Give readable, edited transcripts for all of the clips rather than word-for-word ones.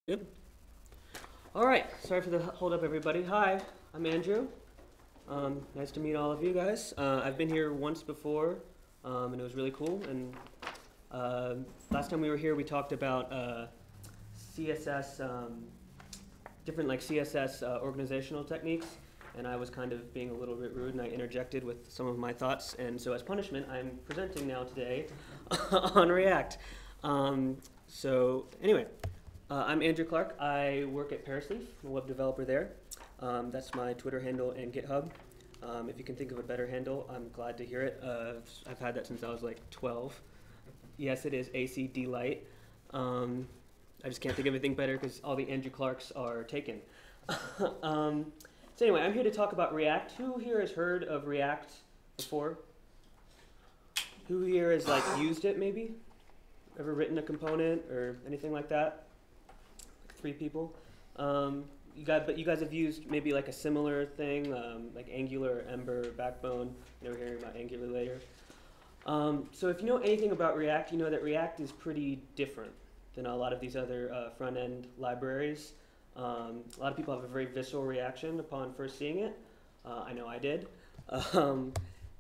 Yep. All right. Sorry for the hold up, everybody. Hi, I'm Andrew. Nice to meet all of you guys. I've been here once before, and it was really cool. And last time we were here, we talked about CSS, different like CSS organizational techniques. And I was kind of being a little bit rude, and I interjected with some of my thoughts. And so, as punishment, I'm presenting now today on React. So anyway. I'm Andrew Clark. I work at Parasleaf. I'm a web developer there. That's my Twitter handle and GitHub. If you can think of a better handle, I'm glad to hear it. I've had that since I was like 12. Yes, it is ACD Light. I just can't think of anything better because all the Andrew Clarks are taken. So anyway, I'm here to talk about React. Who here has heard of React before? Who here has like used it maybe? Ever written a component or anything like that? 3 people. But you guys have used maybe like a similar thing, like Angular or Ember or Backbone. We're hearing about Angular later. So if you know anything about React, you know that React is pretty different than a lot of these other front-end libraries. A lot of people have a very visceral reaction upon first seeing it. I know I did.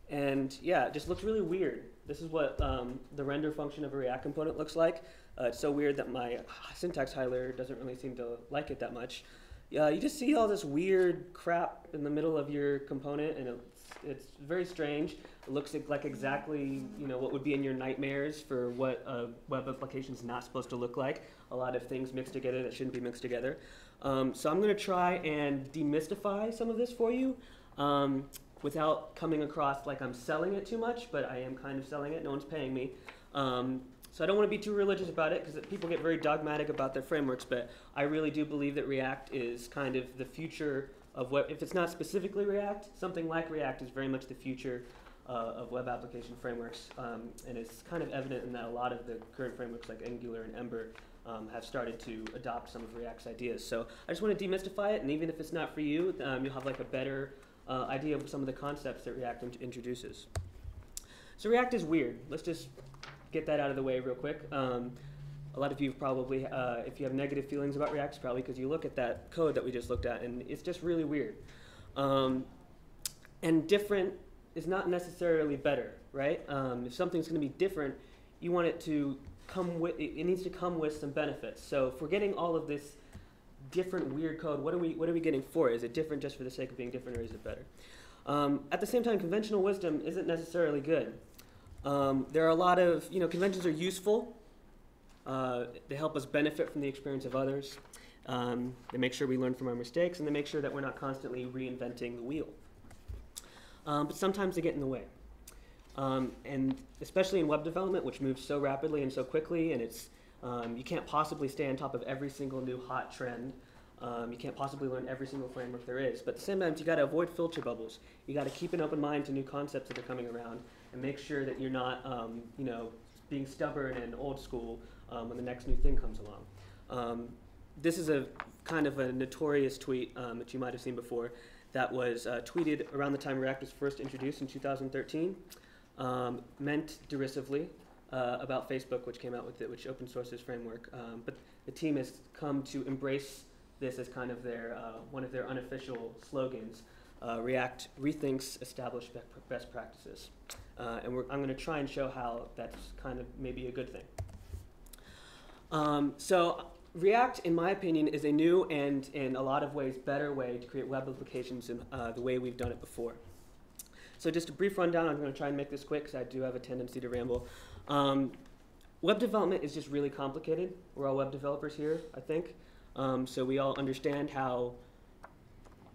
And yeah, it just looks really weird. This is what the render function of a React component looks like. It's so weird that my syntax highlighter doesn't really seem to like it that much. You just see all this weird crap in the middle of your component, and it's very strange. It looks like exactly what would be in your nightmares for what a web application is not supposed to look like. A lot of things mixed together that shouldn't be mixed together. So I'm going to try and demystify some of this for you. Without coming across like I'm selling it too much, but I am kind of selling it. No one's paying me. So I don't want to be too religious about it because people get very dogmatic about their frameworks, but I really do believe that React is kind of the future of web. If it's not specifically React, something like React is very much the future of web application frameworks. And it's kind of evident in that a lot of the current frameworks like Angular and Ember have started to adopt some of React's ideas. So I just want to demystify it, and even if it's not for you, you'll have like a better idea of some of the concepts that React introduces. So React is weird. Let's just get that out of the way real quick. A lot of you probably, if you have negative feelings about React, it's probably because you look at that code that we just looked at, and it's just really weird. And different is not necessarily better, right? If something's going to be different, you want it to come with, it needs to come with some benefits. So if we're getting all of this different weird code, what are we getting for it? Is it different just for the sake of being different, or is it better? At the same time, conventional wisdom isn't necessarily good. There are a lot of, conventions are useful. They help us benefit from the experience of others. They make sure we learn from our mistakes, and they make sure that we're not constantly reinventing the wheel. But sometimes they get in the way. And especially in web development, which moves so rapidly and so quickly, and it's you can't possibly stay on top of every single new hot trend. You can't possibly learn every single framework there is. But at the same time, you got to avoid filter bubbles. You got to keep an open mind to new concepts that are coming around, and make sure that you're not, being stubborn and old school when the next new thing comes along. This is a kind of a notorious tweet that you might have seen before that was tweeted around the time React was first introduced in 2013, meant derisively. About Facebook, which came out with it, which open source this framework. But the team has come to embrace this as kind of their one of their unofficial slogans. React rethinks established best practices. And I'm going to try and show how that's kind of maybe a good thing. So React, in my opinion, is a new and in a lot of ways better way to create web applications than the way we've done it before. So just a brief rundown. I'm going to try and make this quick because I do have a tendency to ramble. Web development is just really complicated. We're all web developers here, I think. So we all understand how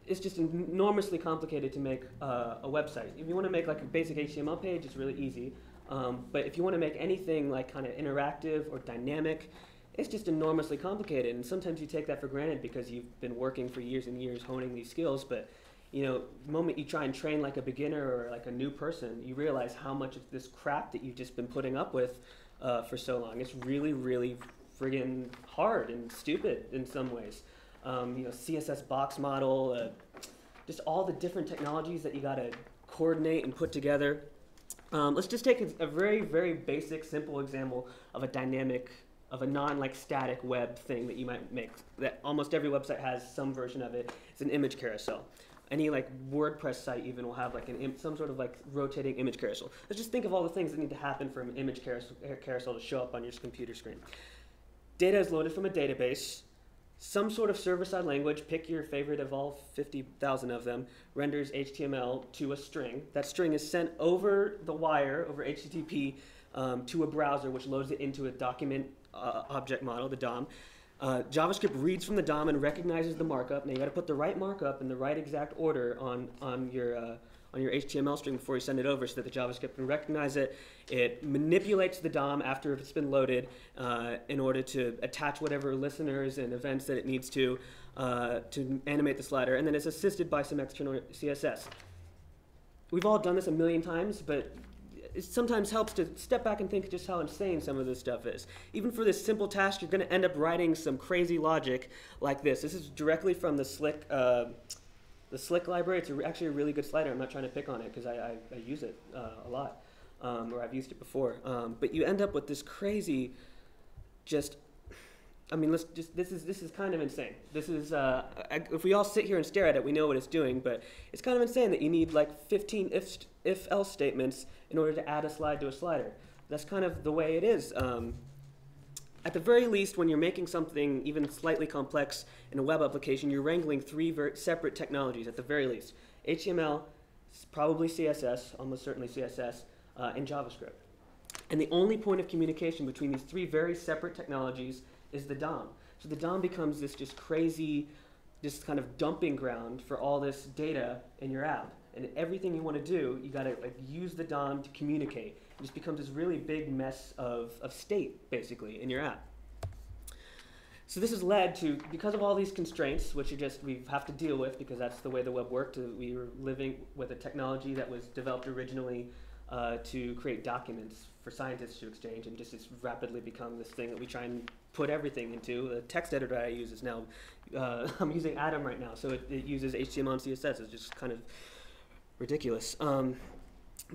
it's just enormously complicated to make a website. If you want to make like a basic HTML page, it's really easy. But if you want to make anything like kind of interactive or dynamic, it's just enormously complicated. And sometimes you take that for granted because you've been working for years and years honing these skills. But the moment you try and train like a beginner or like a new person, you realize how much of this crap that you've just been putting up with for so long. It's really, really friggin' hard and stupid in some ways. CSS box model, just all the different technologies that you gotta coordinate and put together. Let's just take a very, very basic, simple example of a dynamic of a non-like static web thing that you might make, that almost every website has some version of it. It's an image carousel. Any like WordPress site even will have like some sort of like rotating image carousel. Let's just think of all the things that need to happen for an image carousel to show up on your computer screen. Data is loaded from a database. Some sort of server-side language, pick your favorite of all 50,000 of them, renders HTML to a string. That string is sent over the wire, over HTTP, to a browser, which loads it into a document object model, the DOM. JavaScript reads from the DOM and recognizes the markup. Now you got to put the right markup in the right exact order on your HTML string before you send it over, so that the JavaScript can recognize it. It manipulates the DOM after it's been loaded in order to attach whatever listeners and events that it needs to animate the slider, and then it's assisted by some external CSS. We've all done this a million times, but it sometimes helps to step back and think just how insane some of this stuff is. Even for this simple task, you're going to end up writing some crazy logic like this. This is directly from the Slick library. It's actually a really good slider. I'm not trying to pick on it because I use it a lot, or I've used it before. But you end up with this crazy, this is kind of insane. This is, if we all sit here and stare at it, we know what it's doing, but it's kind of insane that you need like 15 if-else statements in order to add a slide to a slider. That's kind of the way it is. At the very least, when you're making something even slightly complex in a web application, you're wrangling three separate technologies at the very least. HTML, probably CSS, almost certainly CSS, and JavaScript. And the only point of communication between these three very separate technologies is the DOM. So the DOM becomes this just crazy, just kind of dumping ground for all this data in your app. And everything you want to do, you got to like use the DOM to communicate. It just becomes this really big mess of state, basically, in your app. So this has led to, because of all these constraints, which we have to deal with because that's the way the web worked. We were living with a technology that was developed originally to create documents for scientists to exchange, and just it's rapidly become this thing that we try and put everything into. The text editor I use is now, I'm using Atom right now, so it uses HTML and CSS. It's just kind of ridiculous.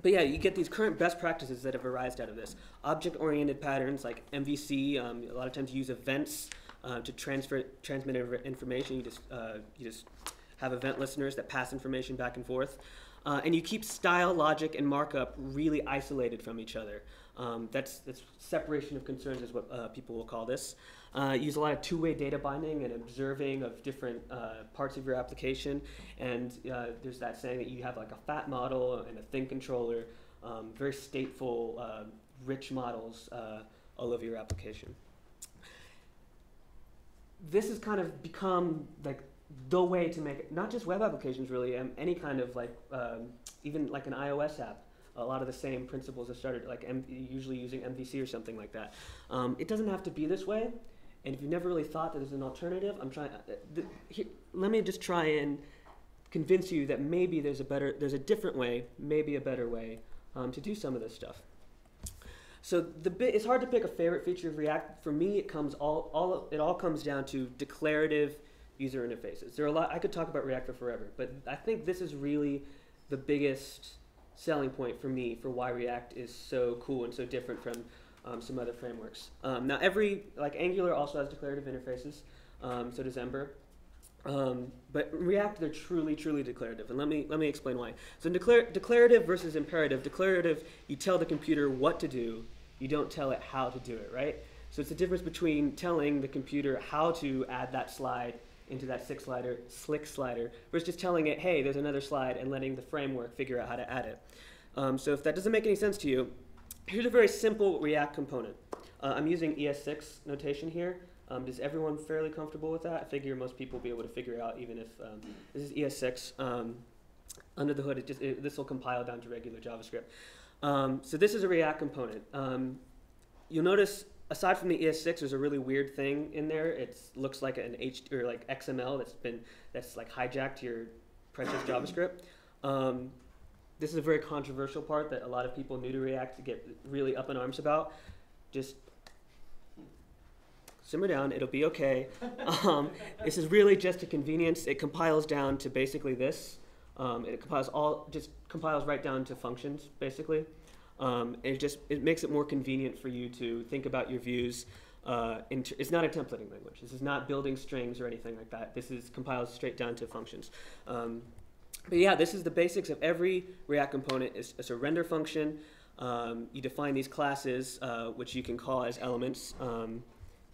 But yeah, you get these current best practices that have arisen out of this. Object-oriented patterns like MVC, a lot of times use events to transmit information. You just have event listeners that pass information back and forth. And you keep style, logic, and markup really isolated from each other. That's separation of concerns is what people will call this. Use a lot of two-way data binding and observing of different parts of your application. And there's that saying that you have like a fat model and a thin controller, very stateful, rich models all over your application. This has kind of become like the way to make it, not just web applications really, any kind of like, even like an iOS app. A lot of the same principles have started, like usually using MVC or something like that. It doesn't have to be this way, and if you've never really thought that there's an alternative, let me just try and convince you that maybe there's a different way, maybe a better way to do some of this stuff. So it's hard to pick a favorite feature of React. For me, it all comes down to declarative user interfaces. There are a lot, I could talk about React for forever, but I think this is really the biggest selling point for me for why React is so cool and so different from some other frameworks. Now like Angular also has declarative interfaces, so does Ember. But React, they're truly, truly declarative, and let me explain why. So declarative versus imperative. Declarative, you tell the computer what to do, you don't tell it how to do it, right? So it's the difference between telling the computer how to add that slide into that slick slider, versus just telling it, hey, there's another slide, and letting the framework figure out how to add it. So if that doesn't make any sense to you, here's a very simple React component. I'm using ES6 notation here. Is everyone fairly comfortable with that? I figure most people will be able to figure it out, even if this is ES6. Under the hood, this will compile down to regular JavaScript. So this is a React component. You'll notice, aside from the ES6, there's a really weird thing in there. It looks like an or like XML that's like hijacked your precious JavaScript. This is a very controversial part that a lot of people new to React get really up in arms about. Just simmer down, it'll be okay. This is really just a convenience. It compiles down to basically this. It compiles right down to functions, basically. It makes it more convenient for you to think about your views It's not a templating language. This is not building strings or anything like that. This is compiles straight down to functions. But yeah, this is the basics of every React component. It's a render function. You define these classes, which you can call as elements.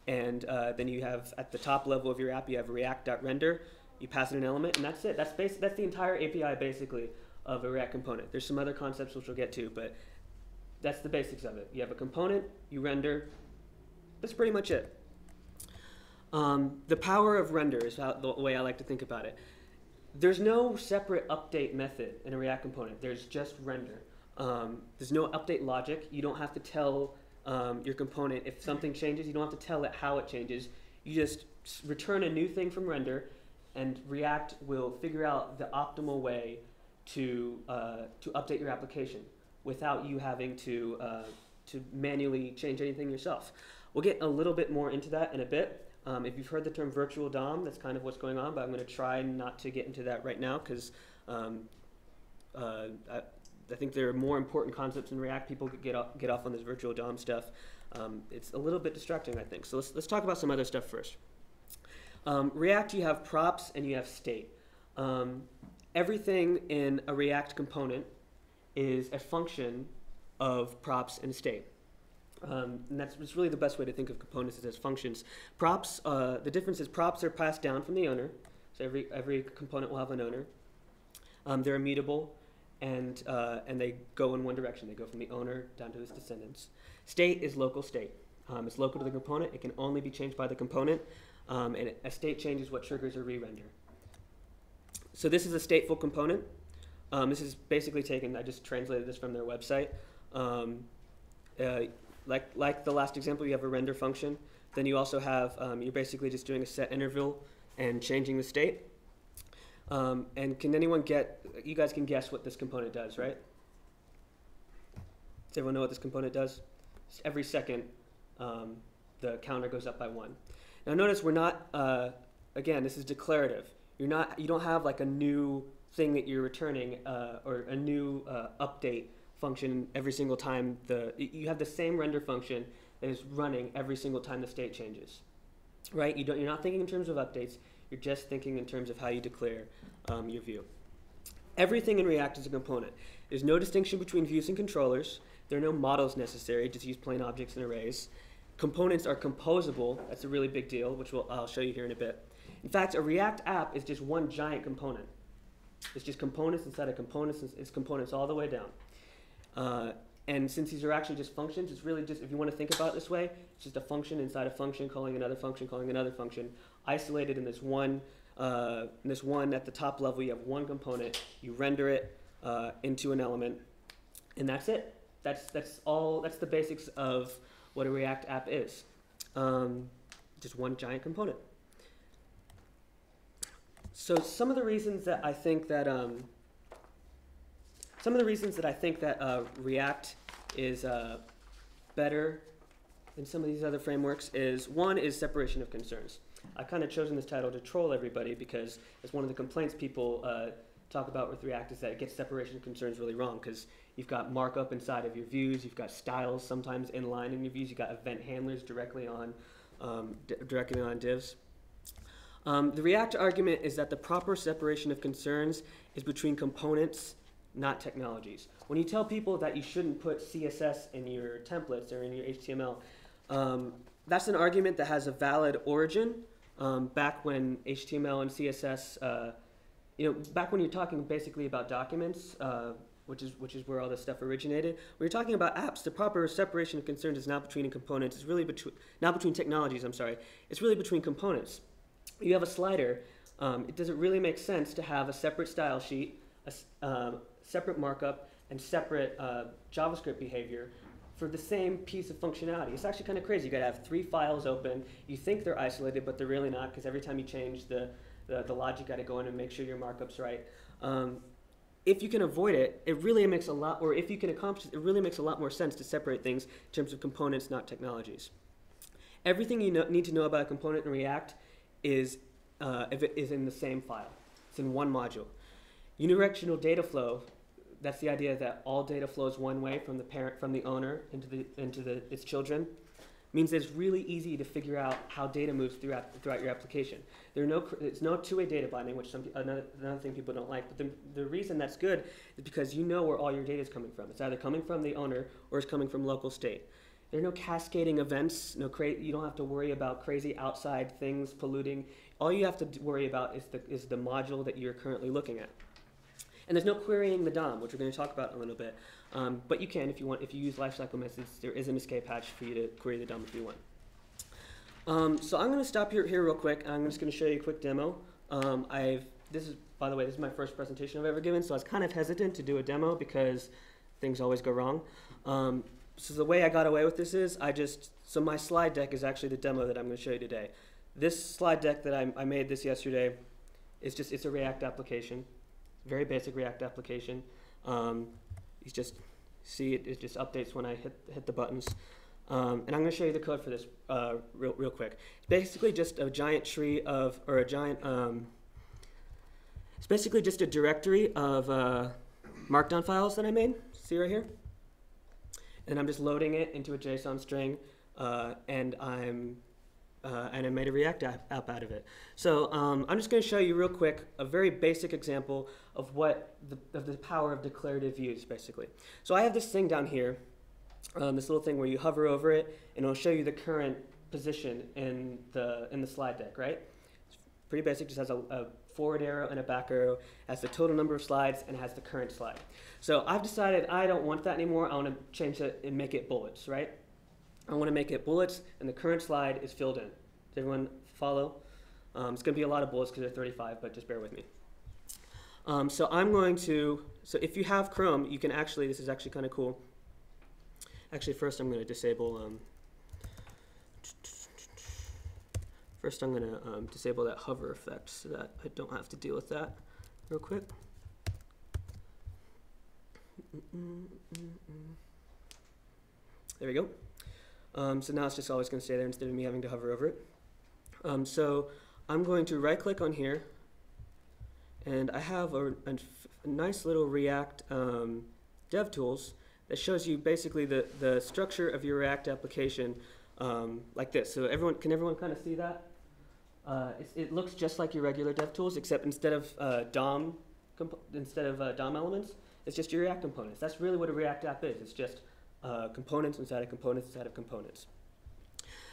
And then you have, at the top level of your app, you have react.render. You pass it an element, and that's it. That's the entire API, basically, of a React component. There's some other concepts which we'll get to, but that's the basics of it. You have a component, you render. That's pretty much it. The power of render is the way I like to think about it. There's no separate update method in a React component. There's just render. There's no update logic. You don't have to tell your component if something changes. You don't have to tell it how it changes. You just return a new thing from render, and React will figure out the optimal way to update your application without you having to manually change anything yourself. We'll get a little bit more into that in a bit. If you've heard the term virtual DOM, that's kind of what's going on, but I'm going to try not to get into that right now because I think there are more important concepts in React. People could get off on this virtual DOM stuff. It's a little bit distracting, I think. So let's talk about some other stuff first. React, you have props and you have state. Everything in a React component is a function of props and state. And that's really the best way to think of components is as functions. Props, the difference is props are passed down from the owner. So every component will have an owner. They're immutable, and they go in one direction. They go from the owner down to his descendants. State is local state. It's local to the component. It can only be changed by the component. And a state change is what triggers a re-render. So this is a stateful component. This is basically taken, I just translated this from their website. Like the last example, you have a render function. Then you also have, you're basically just doing a set interval and changing the state. And can anyone you guys can guess what this component does, right? Does everyone know what this component does? Just every second, the counter goes up by 1. Now notice we're not, again, this is declarative. You don't have like a new thing that you're returning or a new update function every single time. You have the same render function that is running every single time the state changes, right? You're not thinking in terms of updates. You're just thinking in terms of how you declare your view. Everything in React is a component. There's no distinction between views and controllers. There are no models necessary. Just use plain objects and arrays. Components are composable. That's a really big deal, which I'll show you here in a bit. In fact, a React app is just one giant component. It's just components inside of components. It's components all the way down. And since these are actually just functions, it's really just, if you want to think about it this way, it's just a function inside a function calling another function calling another function, isolated in this one at the top level. You have one component. You render it into an element, and that's it. That's all. That's the basics of what a React app is. Just one giant component. So some of the reasons that I think that React is better than some of these other frameworks is, one is separation of concerns. I've kind of chosen this title to troll everybody because it's one of the complaints people talk about with React is that it gets separation of concerns really wrong because you've got markup inside of your views, you've got styles sometimes inline in your views, you've got event handlers directly on divs. The React argument is that the proper separation of concerns is between components, not technologies. When you tell people that you shouldn't put CSS in your templates or in your HTML, that's an argument that has a valid origin. Back when HTML and CSS, back when you're talking basically about documents, which is where all this stuff originated. When you're talking about apps, the proper separation of concerns is not between components. It's really not between technologies. I'm sorry. It's really between components. You have a slider. It doesn't really make sense to have a separate style sheet, a separate markup, and separate JavaScript behavior for the same piece of functionality. It's actually kind of crazy. You got to have 3 files open. You think they're isolated, but they're really not, because every time you change the logic, you got to go in and make sure your markup's right. If you can avoid it, it really makes a lot, or if you can accomplish it, it really makes a lot more sense to separate things in terms of components, not technologies. Everything you need to know about a component in React is in the same file. It's in one module. Unidirectional data flow. That's the idea that all data flows one way from the parent, from the owner into its children. means that it's really easy to figure out how data moves throughout your application. It's no two-way data binding, which another thing people don't like. But the reason that's good is because you know where all your data is coming from. It's either coming from the owner or it's coming from local state. There are no cascading events. You don't have to worry about crazy outside things polluting. All you have to worry about is the module that you're currently looking at. And there's no querying the DOM, which we're going to talk about in a little bit. But you can if you want. If you use lifecycle methods, there is an escape hatch for you to query the DOM if you want. So I'm going to stop here real quick. I'm just going to show you a quick demo. By the way, this is my first presentation I've ever given, so I was kind of hesitant to do a demo because things always go wrong. So the way I got away with this is so my slide deck is actually the demo that I'm going to show you today. This slide deck that I made this yesterday it's a React application, very basic React application. You just see it just updates when I hit the buttons. And I'm going to show you the code for this real quick. It's basically just a giant tree of, or a giant, it's basically just a directory of markdown files that I made. See right here? And I'm just loading it into a JSON string, and I made a React app out of it. So I'm just going to show you real quick a very basic example of the power of declarative views, basically. So I have this thing down here, this little thing where you hover over it, and it'll show you the current position in the slide deck, right? It's pretty basic, just has a forward arrow and a back arrow, has the total number of slides, and has the current slide. So I've decided I don't want that anymore. I want to change it and make it bullets, right? I want to make it bullets, and the current slide is filled in. Does everyone follow? It's going to be a lot of bullets because they're 35, but just bear with me. So if you have Chrome, you can actually, this is actually kind of cool. Actually, first I'm going to disable, disable that hover effect so that I don't have to deal with that real quick. There we go. So now it's just always going to stay there instead of me having to hover over it. So I'm going to right click on here, and I have a nice little React DevTools that shows you basically the structure of your React application like this. So can everyone kind of see that? It looks just like your regular DevTools, except instead of DOM elements, it's just your React components. That's really what a React app is. It's just components inside of components inside of components.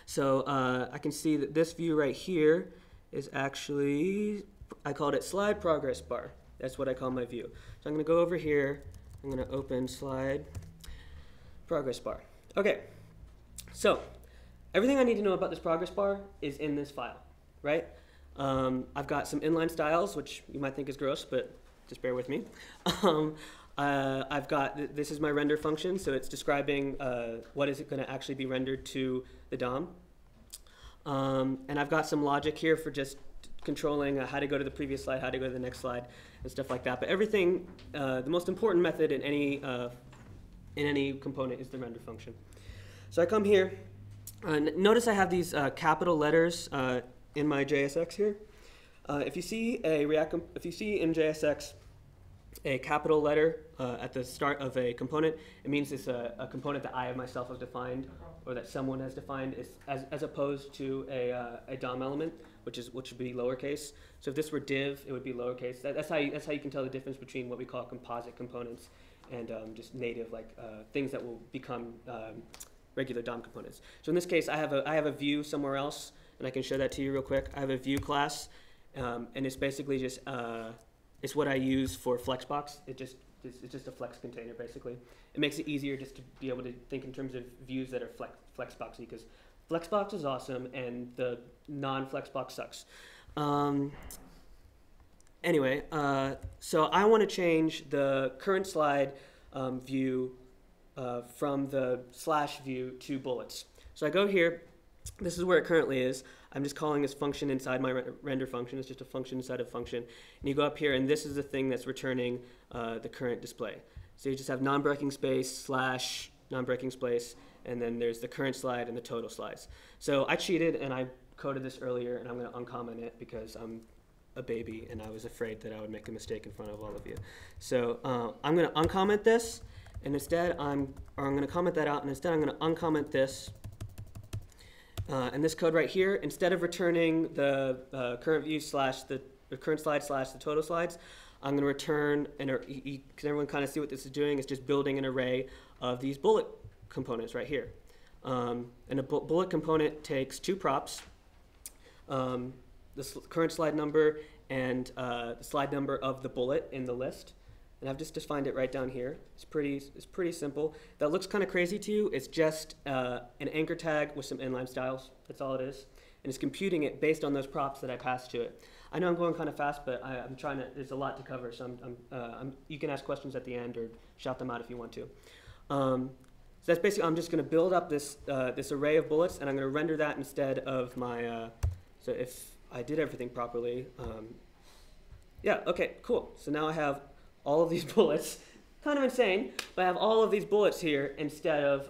So I can see that this view right here is actually, I called it slide progress bar. That's what I call my view. So I'm going to go over here. I'm going to open slide progress bar. Okay, so everything I need to know about this progress bar is in this file, right? I've got some inline styles, which you might think is gross, but just bear with me. I've got, this is my render function, so it's describing what is it going to actually be rendered to the DOM. And I've got some logic here for just controlling how to go to the previous slide, how to go to the next slide, and stuff like that. But everything, the most important method in any component is the render function. So I come here, notice I have these capital letters in my JSX here. If you see in JSX a capital letter at the start of a component, it means it's a component that I myself have defined, or that someone has defined, as opposed to a DOM element, which would be lowercase. So if this were div, it would be lowercase. That's how you can tell the difference between what we call composite components and just native, like things that will become regular DOM components. So in this case, I have a view somewhere else, and I can show that to you real quick. I have a view class, and it's basically just it's what I use for Flexbox. It's just a flex container, basically. It makes it easier just to be able to think in terms of views that are Flexboxy, because Flexbox is awesome and the non-Flexbox sucks. Anyway, so I want to change the current slide view from the slash view to bullets. So I go here. This is where it currently is. I'm just calling this function inside my render function. It's just a function inside a function. And you go up here, and this is the thing that's returning the current display. So you just have non-breaking space slash non-breaking space, and then there's the current slide and the total slides. So I cheated, and I coded this earlier, and I'm going to uncomment it because I'm a baby, and I was afraid that I would make a mistake in front of all of you. So I'm going to uncomment this, and instead I'm going to comment that out, and instead I'm going to uncomment this. And this code right here, instead of returning the current view slash the current slide slash the total slides, I'm going to return, can everyone kind of see what this is doing? It's just building an array of these bullet components right here. And a bullet component takes two props, the current slide number and the slide number of the bullet in the list. And I've just defined it right down here. It's pretty simple. That looks kind of crazy to you. It's just an anchor tag with some inline styles. That's all it is. And it's computing it based on those props that I passed to it. I know I'm going kind of fast, but I'm trying to. There's a lot to cover, so you can ask questions at the end or shout them out if you want to. So that's basically. I'm just going to build up this this array of bullets, and I'm going to render that instead of my. So if I did everything properly, yeah. Okay. Cool. So now I have all of these bullets. Kind of insane, but I have all of these bullets here instead of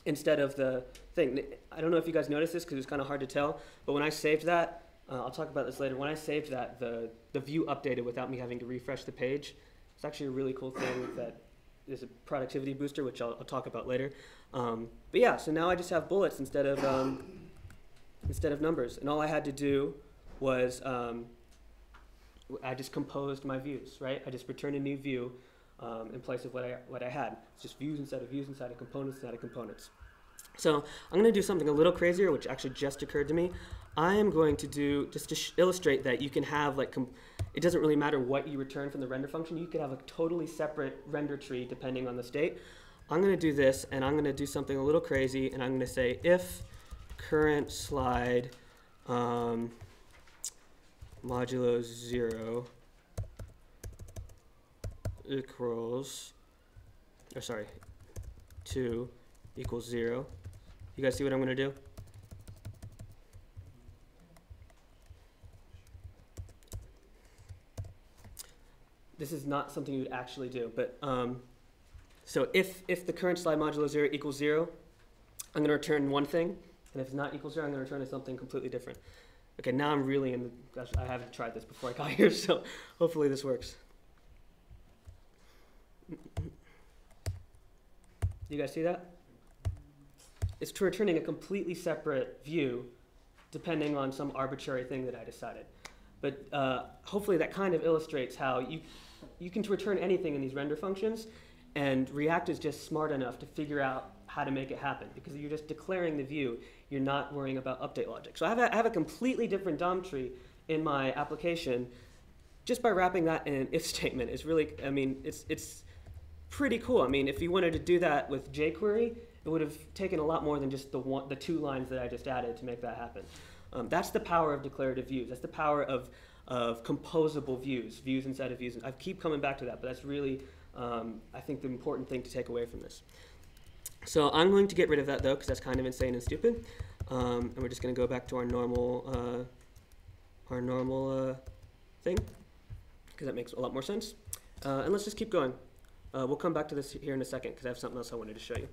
the thing. I don't know if you guys noticed this because it's kind of hard to tell, but when I saved that. I'll talk about this later. When I saved that, the view updated without me having to refresh the page. It's actually a really cool thing that is a productivity booster, which I'll talk about later. But yeah, so now I just have bullets instead of numbers. And all I had to do was I just composed my views, right? I just returned a new view in place of what I had. It's just views inside of views inside of components. So I'm going to do something a little crazier, which actually just occurred to me. I am going to do, just to illustrate that you can have, like, it doesn't really matter what you return from the render function. You could have a totally separate render tree depending on the state. I'm going to do this, and I'm going to do something a little crazy, and I'm going to say if current slide modulo 0 equals, or sorry, 2 equals 0. You guys see what I'm going to do? This is not something you would actually do, but so if the current slide modulo 0 equals 0, I'm going to return one thing, and if it's not equal 0, I'm going to return something completely different. Okay, now I'm really in the, gosh, I haven't tried this before I got here, so hopefully this works. You guys see that? It's returning a completely separate view depending on some arbitrary thing that I decided. But hopefully that kind of illustrates how you can return anything in these render functions, and React is just smart enough to figure out how to make it happen, because you're just declaring the view. You're not worrying about update logic. So I have a completely different DOM tree in my application just by wrapping that in an if statement. Is really, I mean, it's pretty cool. I mean, if you wanted to do that with jQuery, it would have taken a lot more than just the 2 lines that I just added to make that happen. That's the power of declarative views. That's the power of composable views, views inside of views. I keep coming back to that, but that's really, I think, the important thing to take away from this. So I'm going to get rid of that, though, because that's kind of insane and stupid. And we're just going to go back to our normal thing, because that makes a lot more sense. And let's just keep going. We'll come back to this here in a second, because I have something else I wanted to show you.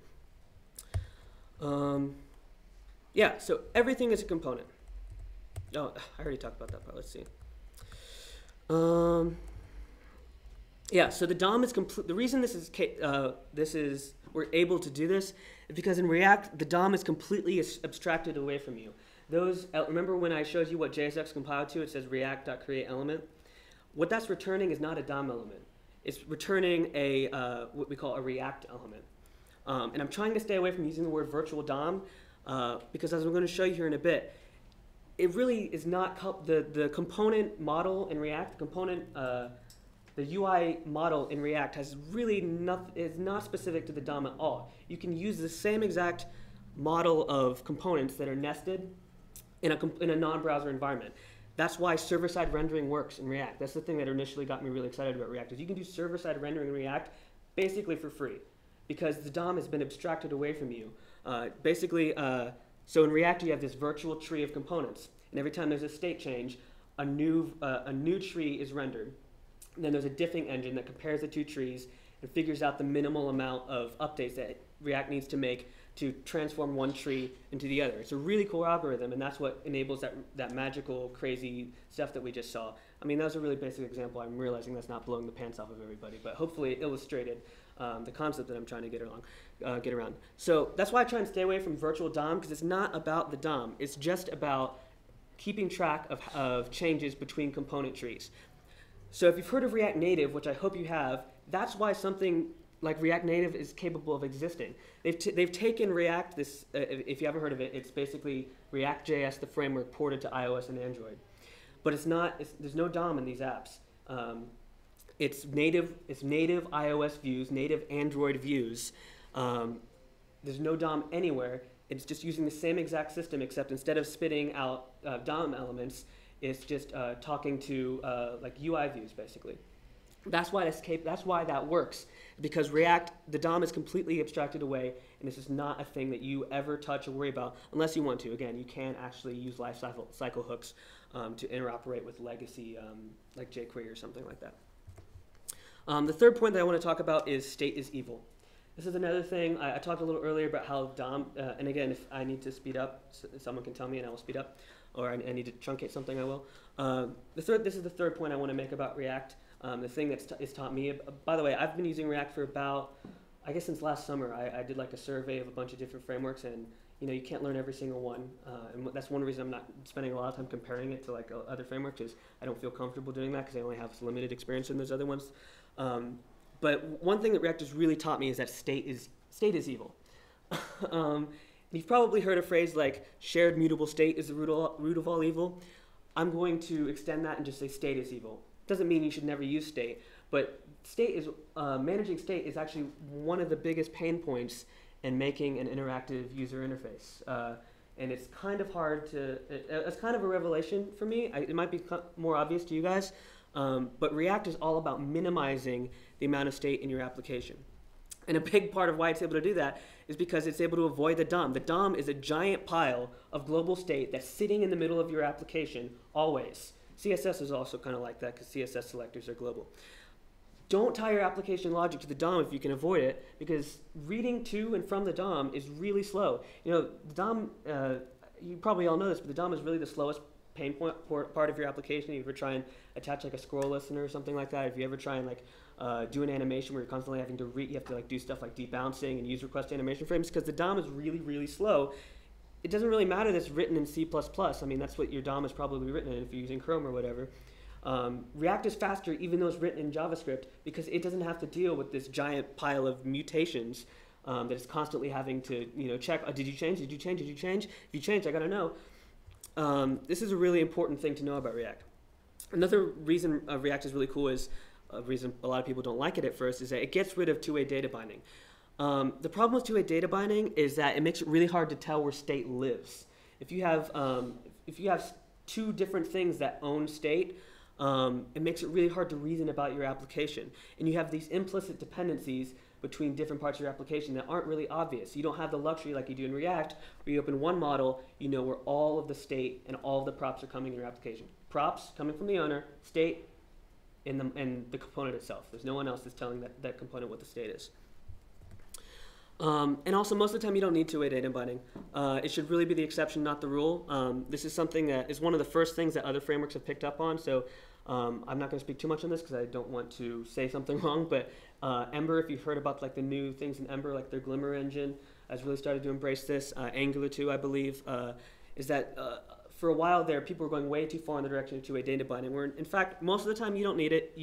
Yeah, so everything is a component. Oh, I already talked about that part. Let's see. Yeah, so the DOM is complete. The reason we're able to do this is because in React, the DOM is completely abstracted away from you. Remember when I showed you what JSX compiled to? It says react.createElement. What that's returning is not a DOM element. It's returning what we call a React element. And I'm trying to stay away from using the word virtual DOM because, as I'm going to show you here in a bit, it really is not the component model in React. The UI model in React is not specific to the DOM at all. You can use the same exact model of components that are nested in a non-browser environment. That's why server-side rendering works in React. That's the thing that initially got me really excited about React, is you can do server-side rendering in React basically for free, because the DOM has been abstracted away from you. So in React you have this virtual tree of components, and every time there's a state change, a new tree is rendered. And then there's a diffing engine that compares the 2 trees and figures out the minimal amount of updates that React needs to make to transform one tree into the other. It's a really cool algorithm, and that's what enables that magical, crazy stuff that we just saw. I mean, that was a really basic example. I'm realizing that's not blowing the pants off of everybody, but hopefully it illustrated the concept that I'm trying to get around. So that's why I try and stay away from virtual DOM, because it's not about the DOM. It's just about keeping track of changes between component trees. So if you've heard of React Native, which I hope you have, that's why something like React Native is capable of existing. They've taken React, if you haven't heard of it, it's basically React.js, the framework, ported to iOS and Android. But there's no DOM in these apps. It's native iOS views, native Android views. There's no DOM anywhere. It's just using the same exact system, except instead of spitting out DOM elements, it's just talking to like UI views, basically. That's why that works, because React, the DOM is completely abstracted away, and this is not a thing that you ever touch or worry about unless you want to. Again, you can actually use lifecycle hooks to interoperate with legacy, like jQuery or something like that. The third point that I want to talk about is state is evil. This is another thing. I talked a little earlier about how DOM, and again, if I need to speed up, someone can tell me and I will speed up, or I need to truncate something, I will. This is the third point I want to make about React. The thing that's taught me, by the way, I've been using React for about, I guess since last summer. I did like a survey of a bunch of different frameworks, and you can't learn every single one. And that's one reason I'm not spending a lot of time comparing it to like other frameworks, is I don't feel comfortable doing that because I only have limited experience in those other ones. But one thing that React has really taught me is that state is evil. You've probably heard a phrase like shared mutable state is the root of all evil. I'm going to extend that and just say state is evil. Doesn't mean you should never use state, but managing state is actually one of the biggest pain points in making an interactive user interface. And it's kind of hard to, it's kind of a revelation for me. It might be more obvious to you guys, but React is all about minimizing the amount of state in your application. And a big part of why it's able to do that is because it's able to avoid the DOM. The DOM is a giant pile of global state that's sitting in the middle of your application always. CSS is also kind of like that because CSS selectors are global. Don't tie your application logic to the DOM if you can avoid it, because reading to and from the DOM is really slow. The DOM, you probably all know this, but the DOM is really the slowest pain point part of your application. If you ever try and attach like a scroll listener or something like that, if you ever try and like do an animation where you're constantly having to you have to like do stuff like debouncing and use request animation frames, because the DOM is really, really slow. It doesn't really matter that it's written in C++. I mean, that's what your DOM is probably written in if you're using Chrome or whatever. React is faster even though it's written in JavaScript, because it doesn't have to deal with this giant pile of mutations that it's constantly having to check. Did you change? Did you change? Did you change? If you changed, I got to know. This is a really important thing to know about React. Another reason React is really cool is a reason a lot of people don't like it at first is that it gets rid of two-way data binding. The problem with two-way data binding is that it makes it really hard to tell where state lives. If you have two different things that own state, it makes it really hard to reason about your application. And you have these implicit dependencies between different parts of your application that aren't really obvious. You don't have the luxury like you do in React, where you open one model, you know where all of the state and all of the props are coming in your application. Props coming from the owner, state in the component itself. There's no one else that's telling that component what the state is. And also, most of the time, you don't need two-way data binding. It should really be the exception, not the rule. This is something that is one of the first things that other frameworks have picked up on. So I'm not going to speak too much on this because I don't want to say something wrong. But Ember, if you've heard about like the new things in Ember, like their Glimmer engine, has really started to embrace this. Angular 2, I believe, is that for a while there, people were going way too far in the direction of two-way data binding. Where in fact, most of the time, you don't need it.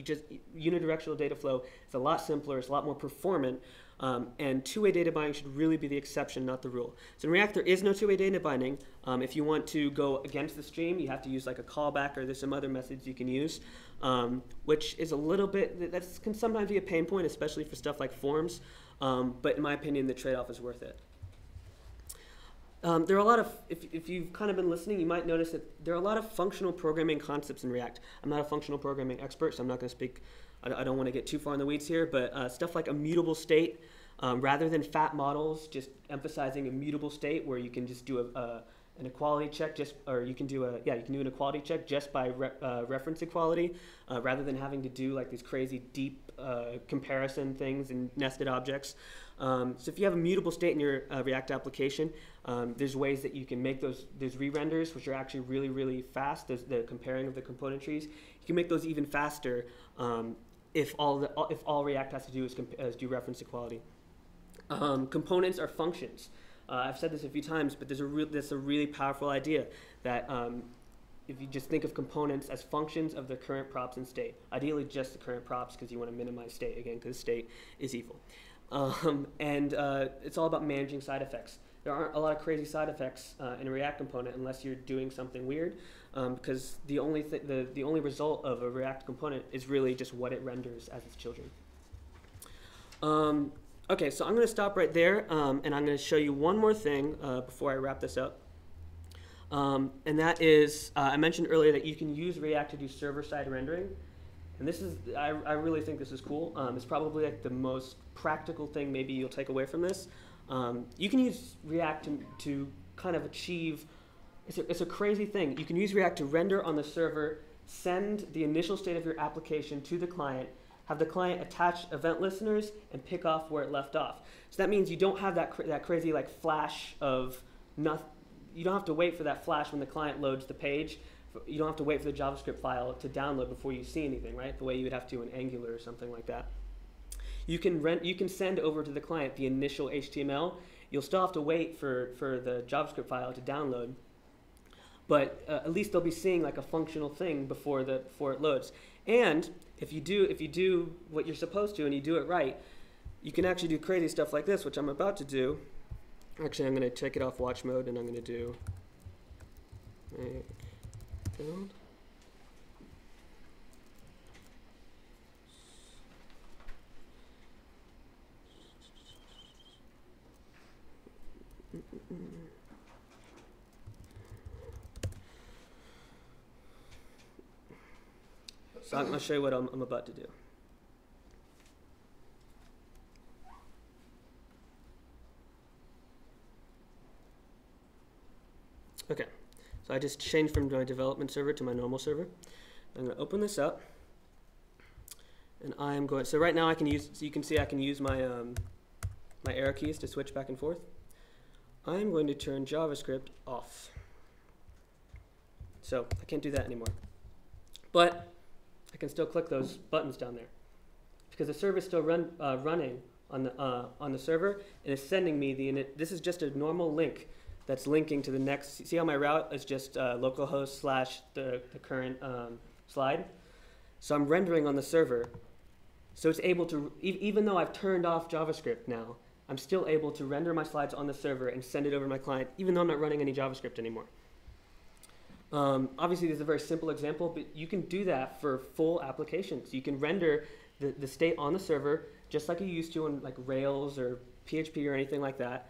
Unidirectional data flow is a lot simpler. It's a lot more performant. And two-way data binding should really be the exception, not the rule. So in React, there is no two-way data binding. If you want to go against the stream, you have to use like a callback, or there's some other methods you can use, which is a little bit, that can sometimes be a pain point, especially for stuff like forms. But in my opinion, the trade-off is worth it. There are a lot of, if you've kind of been listening, you might notice that there are a lot of functional programming concepts in React. I'm not a functional programming expert, so I'm not going to speak, I don't want to get too far in the weeds here, but stuff like immutable state, rather than fat models, just emphasizing immutable state where you can just do an equality check, or you can do an equality check just by reference equality, rather than having to do like these crazy deep comparison things and nested objects. So if you have a mutable state in your React application, there's ways that you can make those re-renders, which are actually really, really fast, the comparing of the component trees. You can make those even faster if all React has to do is do reference equality. Components are functions. I've said this a few times, but there's a really powerful idea that if you just think of components as functions of the current props and state, ideally just the current props because you want to minimize state, again, because state is evil. It's all about managing side effects. There aren't a lot of crazy side effects in a React component unless you're doing something weird, because the only result of a React component is really just what it renders as its children. Okay, so I'm going to stop right there, and I'm going to show you one more thing before I wrap this up. And that is, I mentioned earlier that you can use React to do server-side rendering. And this is, I really think this is cool. It's probably like the most practical thing maybe you'll take away from this. You can use React to kind of achieve, it's a crazy thing. You can use React to render on the server, send the initial state of your application to the client, have the client attach event listeners, and pick off where it left off. So that means you don't have that crazy like flash of nothing. You don't have to wait for that flash when the client loads the page. You don't have to wait for the JavaScript file to download before you see anything, right? The way you would have to in Angular or something like that. You can send over to the client the initial HTML. You'll still have to wait for the JavaScript file to download, but at least they'll be seeing like a functional thing before it loads. And if you do what you're supposed to and you do it right, you can actually do crazy stuff like this, which I'm about to do. Actually, I'm going to take it off watch mode, and I'm going to do build. So I'm going to show you what I'm about to do. Okay, so I just changed from my development server to my normal server. I'm going to open this up, and I am going. So right now I can use. So you can see I can use my my arrow keys to switch back and forth. I'm going to turn JavaScript off. So I can't do that anymore, but I can still click those buttons down there because the server is still running on the server and is sending me the init. This is just a normal link that's linking to the next. See how my route is just localhost / the current slide? So I'm rendering on the server. So it's able to, even though I've turned off JavaScript now, I'm still able to render my slides on the server and send it over to my client, even though I'm not running any JavaScript anymore. Obviously, this is a very simple example, but you can do that for full applications. You can render the state on the server just like you used to on like Rails or PHP or anything like that.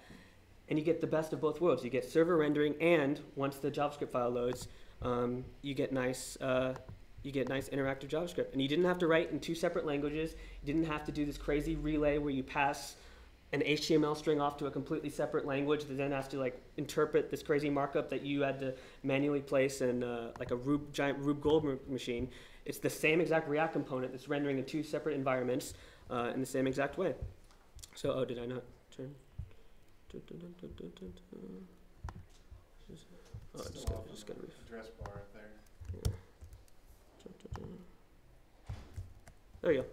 And you get the best of both worlds. You get server rendering, and once the JavaScript file loads, you get nice interactive JavaScript. And you didn't have to write in 2 separate languages. You didn't have to do this crazy relay where you pass an HTML string off to a completely separate language that then has to like interpret this crazy markup that you had to manually place in like a giant Rube Goldberg machine. It's the same exact React component that's rendering in 2 separate environments in the same exact way. So, oh, did I not turn? Oh, just got address bar right there. Yeah. There you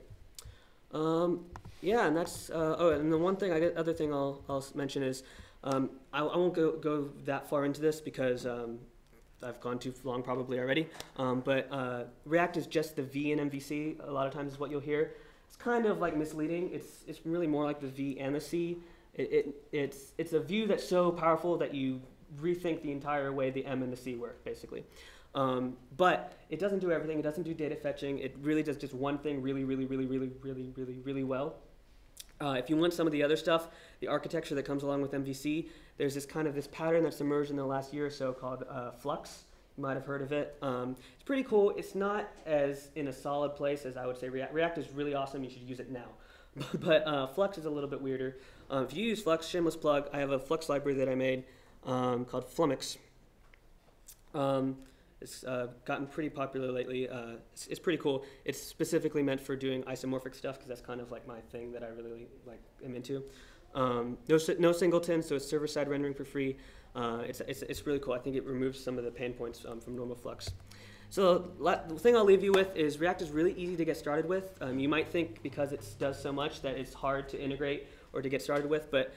go. Yeah, and that's oh, and the other thing I'll mention is I won't go that far into this because I've gone too long probably already. But React is just the V in MVC. A lot of times is what you'll hear. It's kind of like misleading. It's really more like the V and the C. It's a view that's so powerful that you rethink the entire way the M and the C work, basically. But it doesn't do everything. It doesn't do data fetching. It really does just one thing really well. If you want some of the other stuff, the architecture that comes along with MVC, there's this pattern that's emerged in the last year or so called Flux. You might have heard of it. It's pretty cool. It's not as in a solid place as I would say React. React is really awesome. You should use it now. But Flux is a little bit weirder. If you use Flux, shameless plug, I have a Flux library that I made called Flumix. It's gotten pretty popular lately. It's pretty cool. It's specifically meant for doing isomorphic stuff because that's kind of like my thing that I really am into. No singletons, so it's server-side rendering for free. It's really cool. I think it removes some of the pain points from normal Flux. So the thing I'll leave you with is React is really easy to get started with. You might think because it does so much that it's hard to integrate or to get started with, but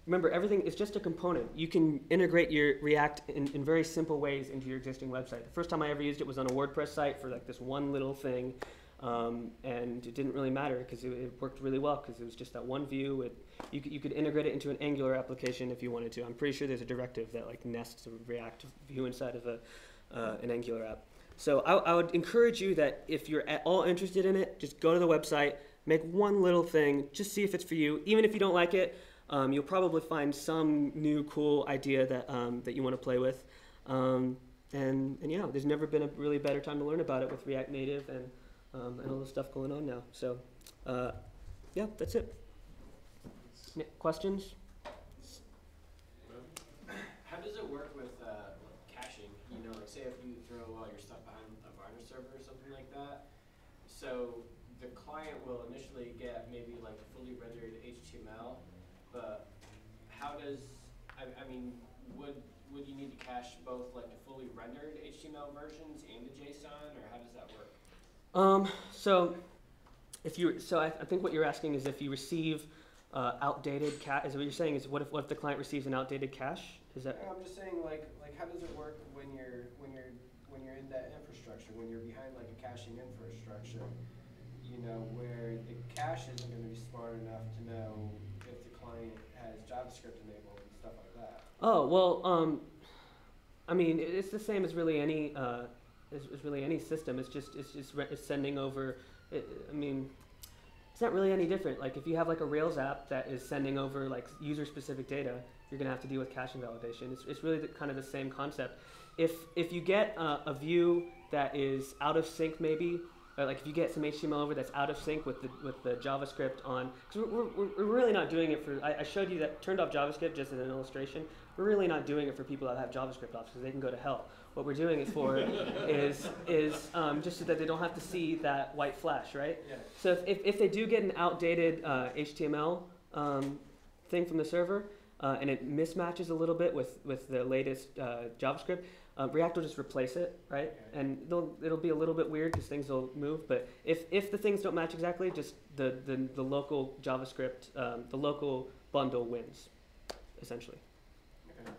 remember, everything is just a component. You can integrate your React in very simple ways into your existing website. The first time I ever used it was on a WordPress site for like this one little thing, and it didn't really matter because it worked really well because it was just that one view. You could integrate it into an Angular application if you wanted to. I'm pretty sure there's a directive that like nests a React view inside of an Angular app. So I would encourage you that if you're at all interested in it, just go to the website, make one little thing, just see if it's for you. Even if you don't like it, you'll probably find some new cool idea that you want to play with. And yeah, there's never been a really better time to learn about it with React Native and all the stuff going on now. So yeah, that's it. Yeah, questions? How does it work with caching? You know, like say if you throw all your stuff behind a Varna server or something like that, so the client will initially get maybe like a fully rendered HTML, but how does, I mean, would you need to cache both like the fully rendered HTML versions and the JSON, or how does that work? So I think what you're asking is if you receive outdated cache, is what you're saying is what if the client receives an outdated cache? Is that? I'm just saying like how does it work when you're in that infrastructure, when you're behind like a caching infrastructure, you know, where the cache isn't going to be smart enough to know if the client has JavaScript enabled and stuff like that. Oh well, I mean it's the same as really any system. It's sending over. I mean, it's not really any different. Like if you have like a Rails app that is sending over like user-specific data, you're gonna have to deal with caching validation. It's really kind of the same concept. If you get a view that is out of sync, maybe, or like if you get some HTML over that's out of sync with the JavaScript on, because we're really not doing it for. I showed you that turned off JavaScript just as an illustration. We're really not doing it for people that have JavaScript off because they can go to hell. What we're doing it for is just so that they don't have to see that white flash, right? Yeah. So if they do get an outdated HTML thing from the server and it mismatches a little bit with the latest JavaScript, React will just replace it, right? Okay. And it'll be a little bit weird because things will move. But if the things don't match exactly, just the local JavaScript, the local bundle wins, essentially. Okay.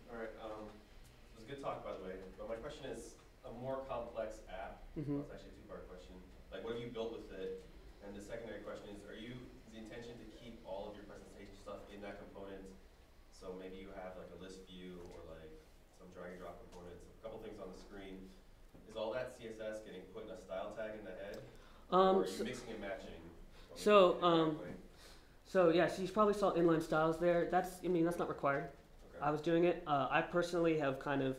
All right. It was a good talk, by the way. But my question is a more complex app. Mm-hmm. Well, it's actually a two-part question. Like, what have you built with it? And the secondary question is the intention to keep all of your presentation stuff in that component? So maybe you have like a list view or like some drag and drop components, a couple things on the screen. Is all that CSS getting put in a style tag in the head? Or are you mixing and matching? So yeah, so you probably saw inline styles there. That's not required. Okay. I was doing it. I personally have kind of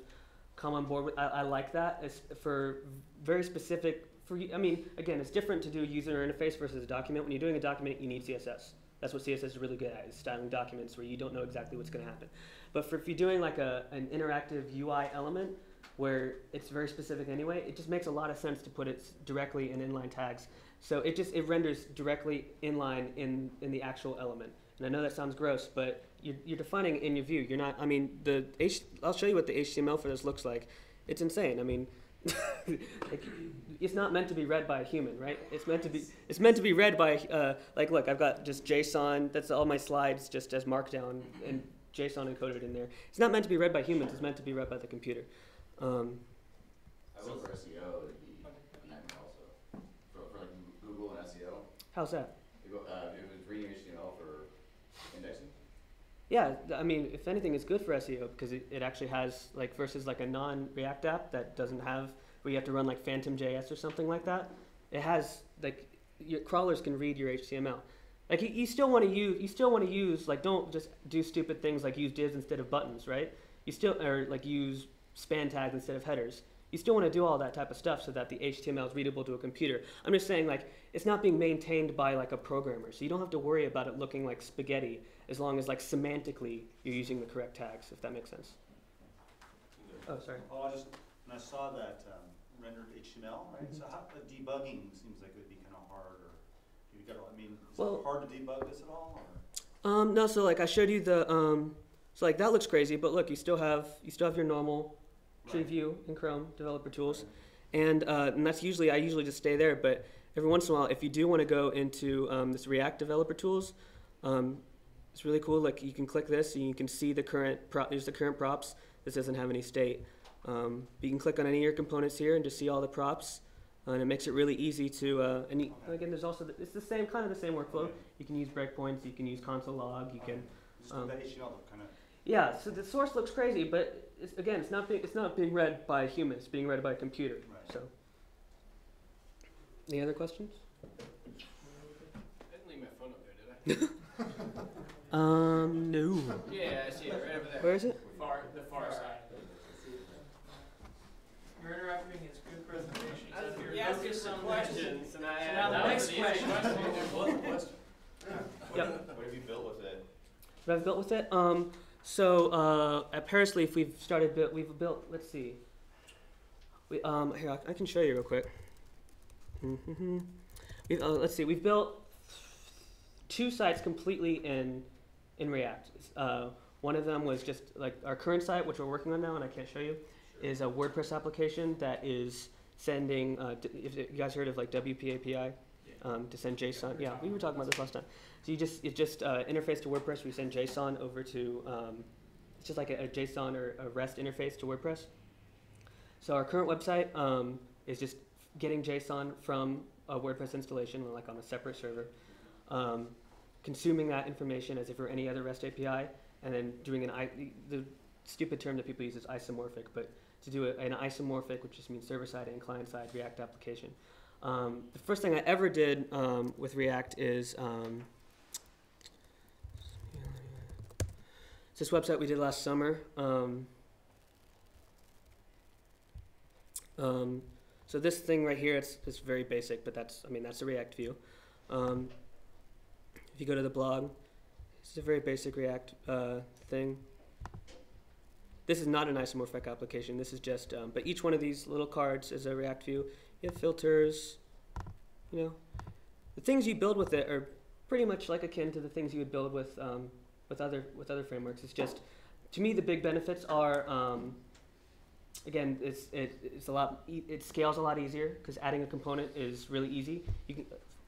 come on board with. I like that. It's for very specific. Again, it's different to do a user interface versus a document. When you're doing a document, you need CSS. That's what CSS is really good at, is styling documents where you don't know exactly what's going to happen. But if you're doing like an interactive UI element where it's very specific anyway, it just makes a lot of sense to put it directly in inline tags. So it renders directly inline in the actual element. And I know that sounds gross, but you're defining it in your view. You're not. I mean, I'll show you what the HTML for this looks like. It's insane. I mean. It's not meant to be read by a human, right? It's meant to be read by like, look, I've got just JSON. That's all my slides just as Markdown and JSON encoded in there. It's not meant to be read by humans. It's meant to be read by the computer. I will for SEO it'd be a nightmare also for like Google and SEO. How's that? It was reading HTML for indexing. Yeah, I mean, if anything, it's good for SEO because it actually has, like, versus like a non-React app that doesn't have, where you have to run like Phantom.js or something like that. It has, like, your crawlers can read your HTML. Like, you still want to use, like, don't just do stupid things like use divs instead of buttons, right? Or like use span tags instead of headers. You still want to do all that type of stuff so that the HTML is readable to a computer. I'm just saying, like, it's not being maintained by like a programmer, so you don't have to worry about it looking like spaghetti as long as like semantically you're using the correct tags, if that makes sense. Oh, sorry. Oh, I saw that rendered HTML, right? Mm-hmm. So how debugging seems like it would be kind of hard, or is it hard to debug this at all? Or? No. So like I showed you the so like that looks crazy, but look, you still have your normal Tree View in Chrome, developer tools. And that's usually, I usually just stay there, but every once in a while, if you do want to go into this React developer tools, it's really cool. Like you can click this and you can see the current there's the current props. This doesn't have any state. You can click on any of your components here and just see all the props. And it makes it really easy to, again, there's also, it's the same, kind of the same workflow. You can use breakpoints, you can use console log, you can. So the HTML kind of. Yeah, so the source looks crazy, but again, it's not being read by humans, it's being read by a computer. Right. So, any other questions? I didn't leave my phone up there, did I? No. Yeah, I see it right over there. Where is it? The far side. You're interrupting his good presentation. You asked us some questions, and I now the next question. Yep. What have you built with it? What I've built with it? So at Paris Leaf, we've built. Let's see. Here I can show you real quick. Let's see. We've built 2 sites completely in React. One of them was just like our current site, which we're working on now, and I can't show you, is a WordPress application that is sending. If you guys heard of like WP API, to send JSON. Yeah, we were talking about this last time. So you just interface to WordPress. We send JSON over to. It's just like a JSON or a REST interface to WordPress. So our current website is just getting JSON from a WordPress installation, like on a separate server, consuming that information as if it were any other REST API, and then doing the stupid term that people use is isomorphic, but to do an isomorphic, which just means server-side and client-side React application. The first thing I ever did with React is it's this website we did last summer. So this thing right here, it's very basic, but that's a React view. If you go to the blog, it's a very basic React thing. This is not an isomorphic application. This is just, but each one of these little cards is a React view. You have filters. You know, the things you build with it are pretty much like akin to the things you would build with other frameworks. It's just, to me, the big benefits are, again, it's a lot. It scales a lot easier because adding a component is really easy.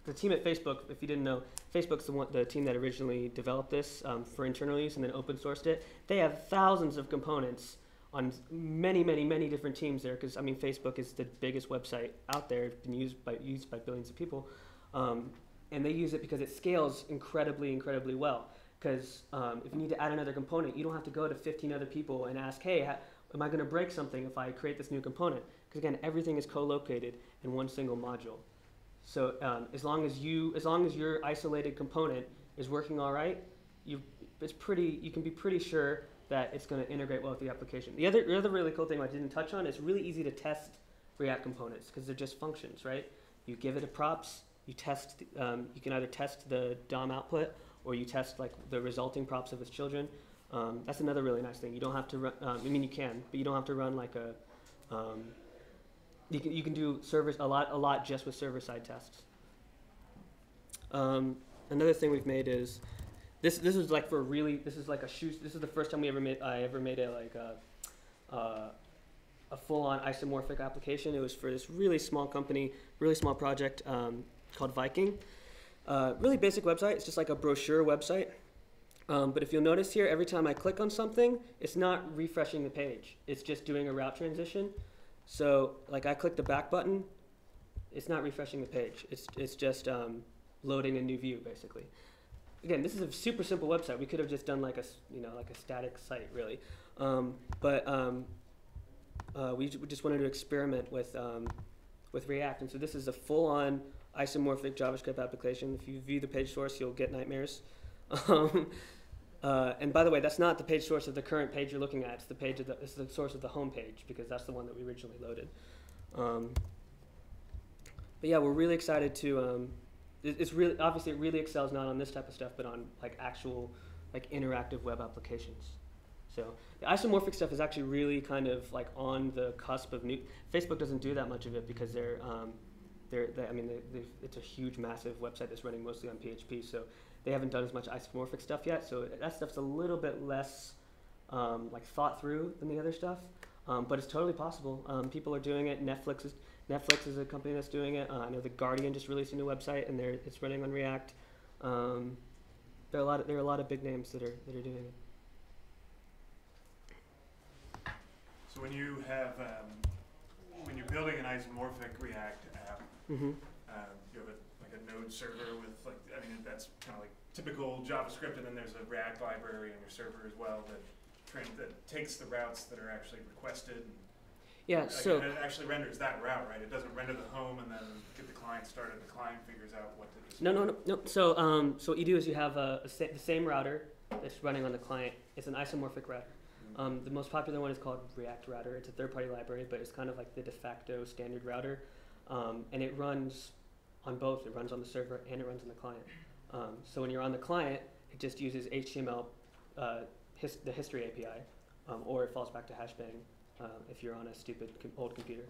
The team at Facebook, if you didn't know, Facebook's the team that originally developed this for internal use and then open sourced it. They have thousands of components on many different teams there, because Facebook is the biggest website out there, been used by billions of people, and they use it because it scales incredibly well. Because if you need to add another component, you don't have to go to 15 other people and ask, hey, am I going to break something if I create this new component? Because again, everything is co-located in one single module. So as long as your isolated component is working all right, you can be pretty sure that it's going to integrate well with the application. The other really cool thing I didn't touch on is really easy to test React components because they're just functions, right? You give it a props, you test. You can either test the DOM output or you test like the resulting props of its children. That's another really nice thing. You don't have to run. You can, but you don't have to run like a. You can do servers a lot just with server-side tests. Another thing we've made is this is like for really this is like a shoe. This is the first time I ever made a full-on isomorphic application. It was for this really small company, really small project called Viking. Really basic website. It's just like a brochure website. But if you'll notice here, every time I click on something, it's not refreshing the page. It's just doing a route transition. So, like I click the back button, it's not refreshing the page. It's just loading a new view, basically. Again, this is a super simple website. We could have just done like a static site, really. We just wanted to experiment with React, and so this is a full-on isomorphic JavaScript application. If you view the page source, you'll get nightmares. And by the way, that's not the page source of the current page you're looking at. It's the source of the home page because that's the one that we originally loaded. But yeah, we're really excited to. It's really obviously it really excels not on this type of stuff, but on like actual like interactive web applications. So the isomorphic stuff is actually really kind of like on the cusp of new. Facebook doesn't do that much of it because it's a huge, massive website that's running mostly on PHP. So they haven't done as much isomorphic stuff yet. So that stuff's a little bit less like thought through than the other stuff. But it's totally possible. People are doing it. Netflix is a company that's doing it. I know The Guardian just released a new website, and it's running on React. There are a lot of big names that are doing it. So when you have when you're building an isomorphic React app, Mm-hmm. you have a node server with that's kind of like typical JavaScript, and then there's a React library on your server as well that takes the routes that are actually requested. And Yeah. So it actually renders that route, right? It doesn't render the home and then get the client started. The client figures out what to display. no. So what you do is you have the same router that's running on the client. It's an isomorphic router. The most popular one is called React Router. It's a third-party library, but it's kind of like the de facto standard router, and it runs on both. It runs on the server and it runs on the client. So when you're on the client, it just uses HTML, the history API, or it falls back to hashbang if you're on a stupid old computer.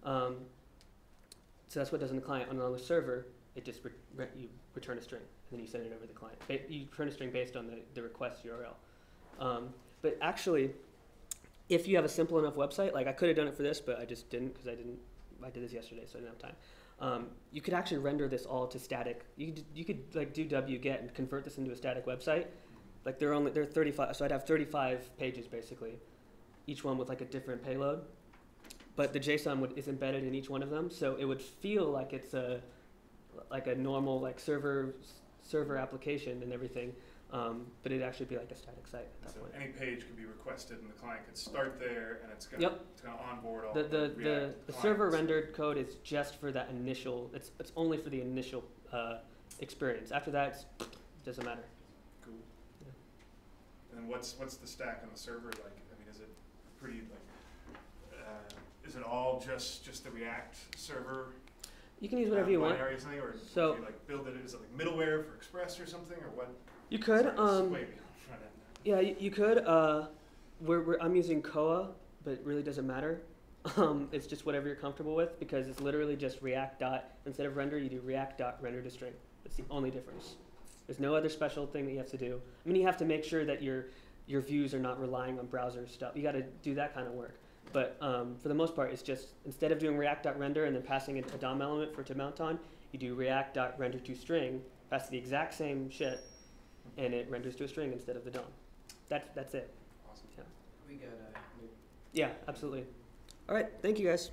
So that's what it does on the client. And on the server, it just you return a string, and then you send it over to the client. You return a string based on the request URL. But actually, if you have a simple enough website, like I could have done it for this, but I just didn't because I did this yesterday, so I didn't have time. You could actually render this all to static. You could like do wget and convert this into a static website. Like they're 35, so I'd have 35 pages basically, each one with like a different payload. But the JSON is embedded in each one of them, so it would feel like it's a normal like server application and everything. But it'd actually be like a static site at that So point. any page could be requested, and the client could start there, and it's going to onboard all The server rendered code is just for that initial. It's only for the initial experience. After that, it doesn't matter. Cool. Yeah. And then what's the stack on the server like? I mean, is it pretty is it all just the React server? You can use whatever you want. Or something, or So do you like build it? Is it like middleware for Express or something, or what? you could. Sorry, this is way beyond front end. Yeah, you could. I'm using Koa, but it really doesn't matter. It's just whatever you're comfortable with because it's literally just React dot. Instead of render, you do React dot render to string. That's the only difference. There's no other special thing that you have to do. I mean, you have to make sure that your views are not relying on browser stuff. You got to do that kind of work. But for the most part, it's just instead of doing React dot render and then passing a DOM element for it to mount on, you do React dot render to string, pass the exact same shit, and it renders to a string instead of the DOM. That's it. Awesome. Yeah. We got Yeah, absolutely. All right, thank you guys.